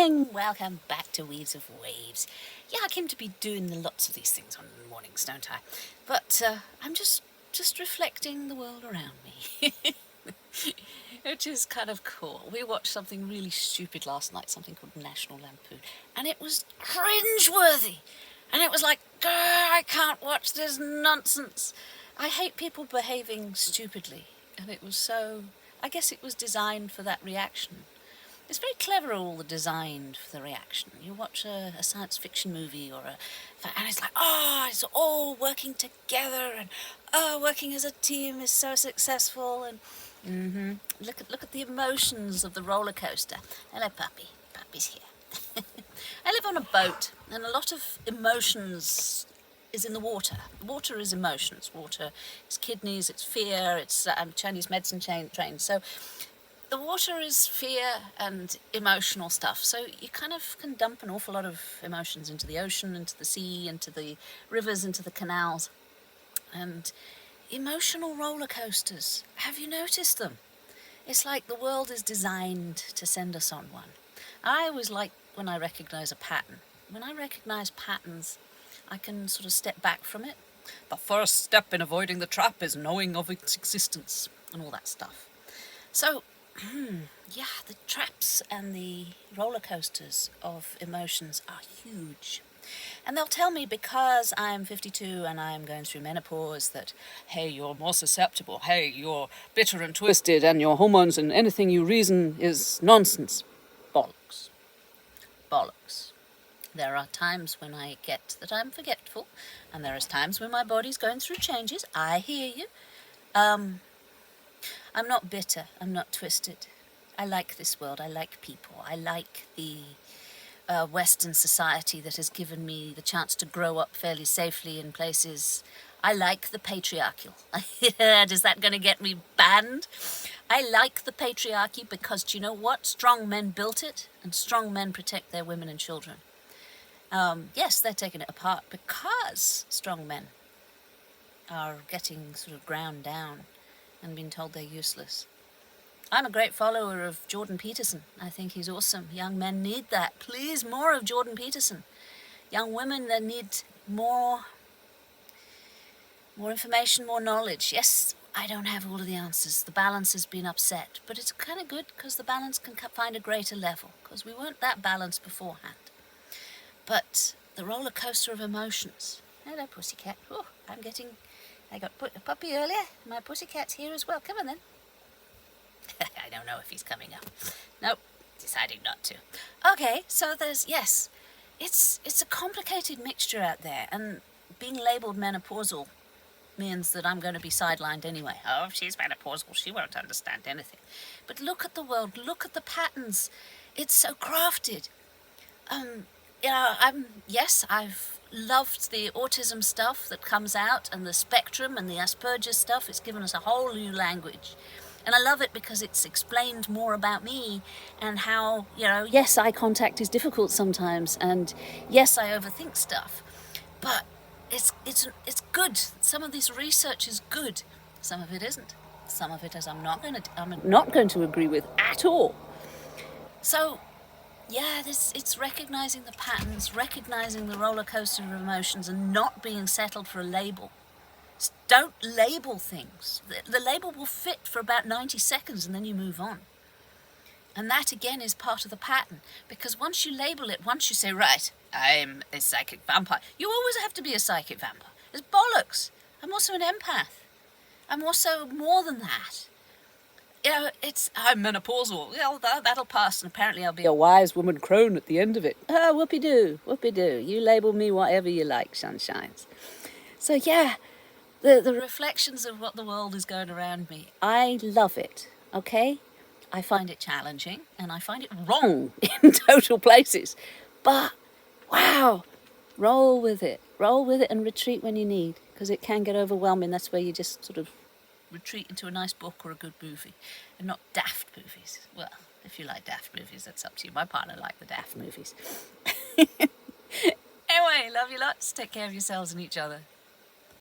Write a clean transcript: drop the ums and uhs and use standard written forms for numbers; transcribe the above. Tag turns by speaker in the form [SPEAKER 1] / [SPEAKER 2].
[SPEAKER 1] morning! Welcome back to Weaves of Waves. Yeah, I came to be doing lots of these things on mornings, don't I? But I'm just reflecting the world around me. Which is kind of cool. We watched something really stupid last night, something called National Lampoon, and it was cringeworthy. And it was like, I can't watch this nonsense. I hate people behaving stupidly. And it was so, I guess it was designed for that reaction. It's very clever, all the designed for the reaction. You watch a science fiction movie and it's like, it's all working together, and working as a team is so successful, and look at the emotions of the roller coaster. Hello, puppy. Puppy's here. I live on a boat, and a lot of emotions is in the water. Water is emotions. Water is kidneys, it's fear, it's Chinese medicine trained. So the water is fear and emotional stuff. So you kind of can dump an awful lot of emotions into the ocean, into the sea, into the rivers, into the canals. And emotional roller coasters, have you noticed them? It's like the world is designed to send us on one. I always like when I recognise a pattern. When I recognise patterns, I can sort of step back from it. The first step in avoiding the trap is knowing of its existence, and all that stuff. So, the traps and the roller coasters of emotions are huge. And they'll tell me, because I'm 52 and I'm going through menopause, that, hey, you're more susceptible, hey, you're bitter and twisted, and your hormones and anything you reason is nonsense. Bollocks. Bollocks. There are times when I get that I'm forgetful, and there is times when my body's going through changes. I hear you. I'm not bitter, I'm not twisted. I like this world, I like people, I like the Western society that has given me the chance to grow up fairly safely in places. I like the patriarchal. Is that going to get me banned? I like the patriarchy because, do you know what? Strong men built it, and strong men protect their women and children. Yes, they're taking it apart because strong men are getting sort of ground down and being told they're useless. I'm a great follower of Jordan Peterson. I think he's awesome. Young men need that. Please, more of Jordan Peterson. Young women, they need more information, more knowledge. Yes, I don't have all of the answers. The balance has been upset, but it's kind of good because the balance can find a greater level, because we weren't that balanced beforehand. But the roller coaster of emotions. Hello, pussycat. Oh, I got a puppy earlier. My pussycat's here as well. Come on then. I don't know if he's coming up. Nope, deciding not to. Okay, so it's a complicated mixture out there, and being labelled menopausal means that I'm going to be sidelined anyway. Oh, if she's menopausal, she won't understand anything. But look at the world, look at the patterns. It's so crafted. I've loved the autism stuff that comes out, and the spectrum and the Asperger's stuff. It's given us a whole new language. And I love it because it's explained more about me and how, yes, eye contact is difficult sometimes, and yes, I overthink stuff. But it's good. Some of this research is good. Some of it isn't. Some of it is I'm not going to agree with at all. So, yeah, it's recognizing the patterns, recognizing the roller coaster of emotions, and not being settled for a label. Don't label things. The label will fit for about 90 seconds and then you move on. And that again is part of the pattern, because once you label it, once you say, right, I'm a psychic vampire, you always have to be a psychic vampire. It's bollocks. I'm also an empath. I'm also more than that. I'm menopausal. Well, that'll pass, and apparently I'll be a wise woman crone at the end of it. Oh, whoopee-doo, whoopee-doo. You label me whatever you like, sunshines. So yeah, the reflections of what the world is going around me, I love it, okay? I find it challenging, and I find it wrong in total places. But, wow, roll with it and retreat when you need, because it can get overwhelming. That's where you just sort of retreat into a nice book or a good movie, and not daft movies. Well, if you like daft movies, that's up to you. My partner liked the daft movies. Anyway, love you lots. Take care of yourselves and each other.